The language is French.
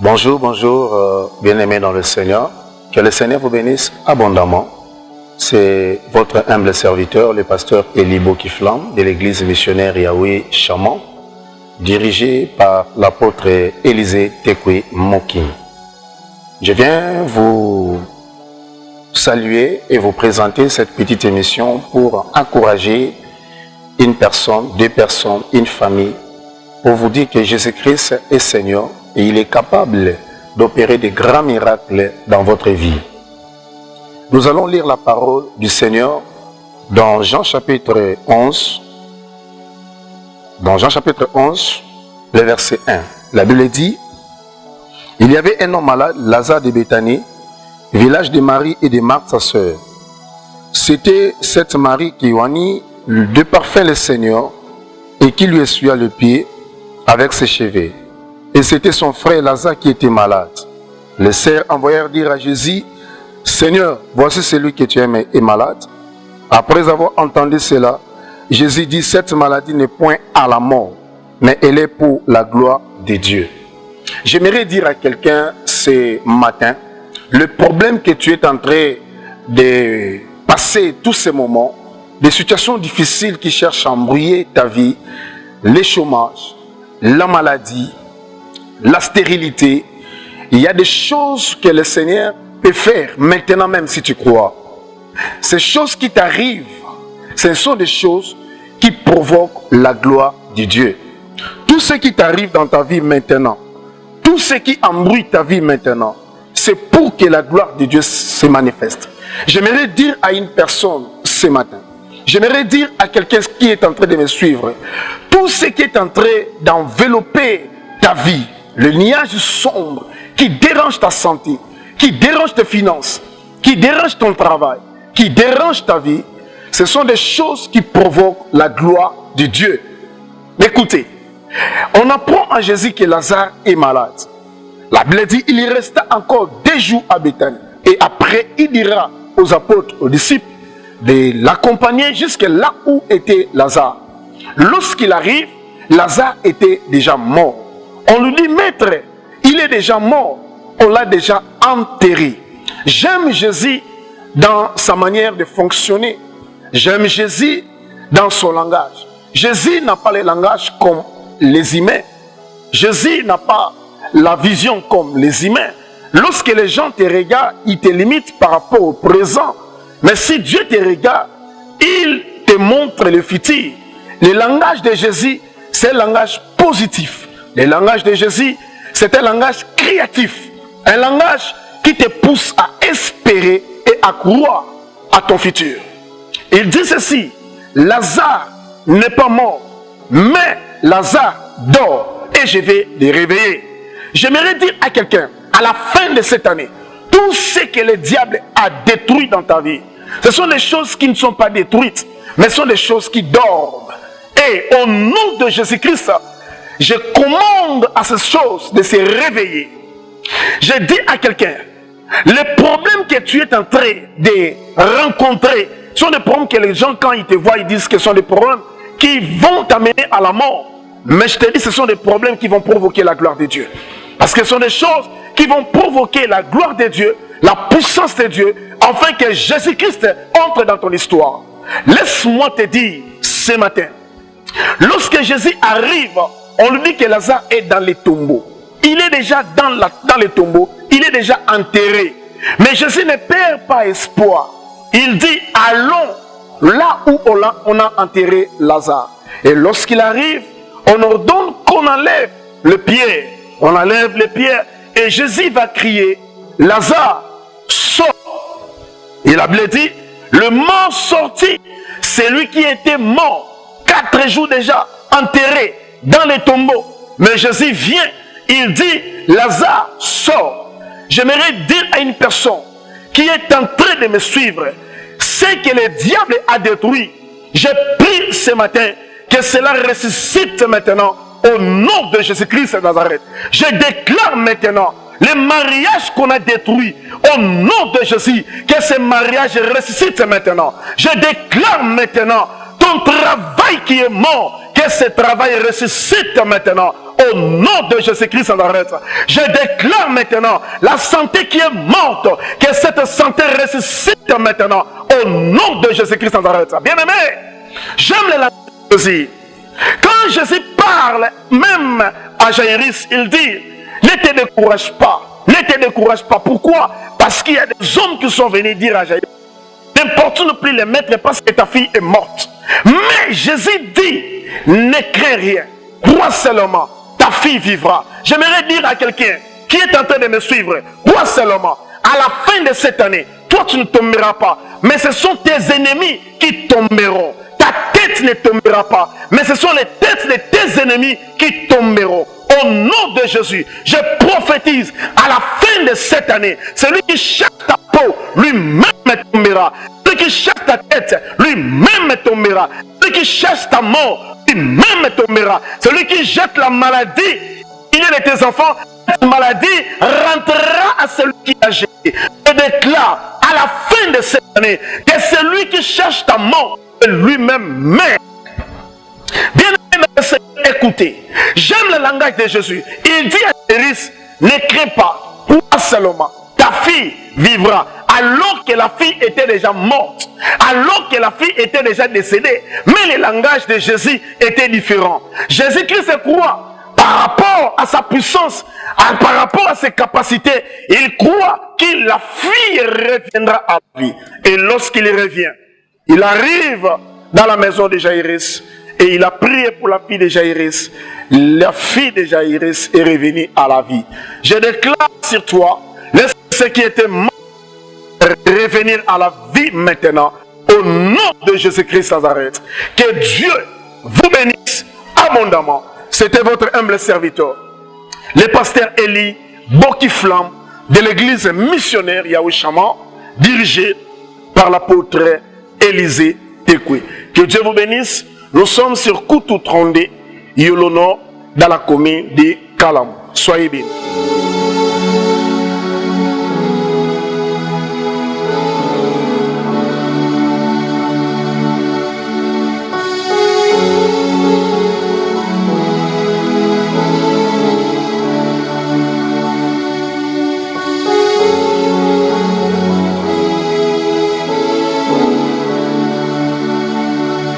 Bonjour, bonjour, bien-aimés dans le Seigneur. Que le Seigneur vous bénisse abondamment. C'est votre humble serviteur, le pasteur Elibo Kiflam de l'église missionnaire Yahweh Chaman, dirigé par l'apôtre Élisée Tekwe Mokim. Je viens vous saluer et vous présenter cette petite émission pour encourager une personne, deux personnes, une famille, pour vous dire que Jésus-Christ est Seigneur et il est capable d'opérer de grands miracles dans votre vie. Nous allons lire la parole du Seigneur dans Jean chapitre 11. Dans Jean chapitre 11, le verset 1. La Bible dit: il y avait un homme malade, Lazare de Béthanie, village de Marie et de Marthe sa sœur. C'était cette Marie qui oignit de parfum le Seigneur et qui lui essuya le pied avec ses cheveux. Et c'était son frère Lazare qui était malade. Les sœurs envoyèrent dire à Jésus: Seigneur, voici celui que tu aimes est malade. Après avoir entendu cela, Jésus dit: cette maladie n'est point à la mort, mais elle est pour la gloire de Dieu. J'aimerais dire à quelqu'un ce matin, le problème que tu es en train de passer tous ces moments, des situations difficiles qui cherchent à embrouiller ta vie, les chômages, la maladie, la stérilité, il y a des choses que le Seigneur peut faire maintenant même si tu crois. Ces choses qui t'arrivent, ce sont des choses qui provoquent la gloire de Dieu. Tout ce qui t'arrive dans ta vie maintenant, tout ce qui embrouille ta vie maintenant, c'est pour que la gloire de Dieu se manifeste. J'aimerais dire à une personne ce matin, j'aimerais dire à quelqu'un qui est en train de me suivre, tout ce qui est en train d'envelopper ta vie, le nuage sombre qui dérange ta santé, qui dérange tes finances, qui dérange ton travail, qui dérange ta vie, ce sont des choses qui provoquent la gloire de Dieu. Écoutez, on apprend à Jésus que Lazare est malade. La Bible dit il resta encore 2 jours à Béthanie. Et après, il dira aux apôtres, aux disciples, de l'accompagner jusqu'à là où était Lazare. Lorsqu'il arrive, Lazare était déjà mort. On lui dit: maître, il est déjà mort. On l'a déjà enterré. J'aime Jésus dans sa manière de fonctionner. J'aime Jésus dans son langage. Jésus n'a pas le langage comme les humains. Jésus n'a pas la vision comme les humains. Lorsque les gens te regardent, ils te limitent par rapport au présent. Mais si Dieu te regarde, il te montre le futur. Le langage de Jésus, c'est un langage positif. Le langage de Jésus, c'est un langage créatif. Un langage qui te pousse à espérer et à croire à ton futur. Il dit ceci: Lazare n'est pas mort, mais Lazare dort et je vais le réveiller. J'aimerais dire à quelqu'un, à la fin de cette année, tout ce que le diable a détruit dans ta vie, ce sont des choses qui ne sont pas détruites, mais ce sont des choses qui dorment. Et au nom de Jésus-Christ, je commande à ces choses de se réveiller. Je dis à quelqu'un, les problèmes que tu es en train de rencontrer sont des problèmes que les gens, quand ils te voient, ils disent que ce sont des problèmes qui vont t'amener à la mort. Mais je te dis, ce sont des problèmes qui vont provoquer la gloire de Dieu. Parce que ce sont des choses qui vont provoquer la gloire de Dieu, la puissance de Dieu, afin que Jésus-Christ entre dans ton histoire. Laisse-moi te dire ce matin, lorsque Jésus arrive, on lui dit que Lazare est dans les tombeaux. Il est déjà dans les tombeaux, il est déjà enterré. Mais Jésus ne perd pas espoir. Il dit: allons là où on a enterré Lazare. Et lorsqu'il arrive, on ordonne qu'on enlève le pierre. On enlève les pierres et Jésus va crier: Lazare, sors. Et la Bible dit: le mort sorti, c'est lui qui était mort 4 jours déjà, enterré dans les tombeaux. Mais Jésus vient, il dit: Lazare, sors. J'aimerais dire à une personne qui est en train de me suivre, ce que le diable a détruit, je prie ce matin que cela ressuscite maintenant au nom de Jésus-Christ de Nazareth. Je déclare maintenant le mariage qu'on a détruit au nom de Jésus, que ce mariage ressuscite maintenant. Je déclare maintenant ton travail qui est mort, que ce travail ressuscite maintenant au Au nom de Jésus-Christ en Nazareth, je déclare maintenant la santé qui est morte, que cette santé ressuscite maintenant. Au nom de Jésus-Christ en Nazareth. Bien-aimé, j'aime les langages de Jésus. Quand Jésus parle, même à Jaïrus, il dit, ne te décourage pas. Ne te décourage pas. Pourquoi? Parce qu'il y a des hommes qui sont venus dire à Jaïrus, n'importe plus les maîtres parce que ta fille est morte. Mais Jésus dit, ne crains rien. Crois seulement, ta fille vivra. J'aimerais dire à quelqu'un qui est en train de me suivre, crois seulement, à la fin de cette année, toi tu ne tomberas pas, mais ce sont tes ennemis qui tomberont. Ta tête ne tombera pas, mais ce sont les têtes de tes ennemis qui tomberont. Au nom de Jésus, je prophétise à la fin de cette année, celui qui cherche ta peau, lui-même tombera. Celui qui cherche ta tête, lui-même tombera. Celui qui cherche ta mort, lui-même tombera. Celui qui jette la maladie, il est de tes enfants, cette maladie rentrera à celui qui l'a jeté. Je déclare à la fin de cette année que celui qui cherche ta mort, lui-même meurt. Bien aimé, écoutez, j'aime le langage de Jésus. Il dit à Jaïrus, ne crains pas, crois seulement, ta fille vivra. Alors que la fille était déjà morte, alors que la fille était déjà décédée, mais le langage de Jésus était différent. Jésus-Christ croit par rapport à sa puissance, par rapport à ses capacités, il croit que la fille reviendra à la vie. Et lorsqu'il revient, il arrive dans la maison de Jaïrus et il a prié pour la fille de Jaïrus. La fille de Jaïrus est revenue à la vie. Je déclare sur toi, laisse ce qui était mort revenir à la vie maintenant. Au nom de Jésus-Christ Nazareth. Que Dieu vous bénisse abondamment. C'était votre humble serviteur, le pasteur Élie Bokiflam de l'église missionnaire Yahweh Shammah, dirigé par l'apôtre Élisée Tekwe. Que Dieu vous bénisse. Nous sommes sur Koutou Trondé, Yolono, dans la commune de Kalam. Soyez bénis.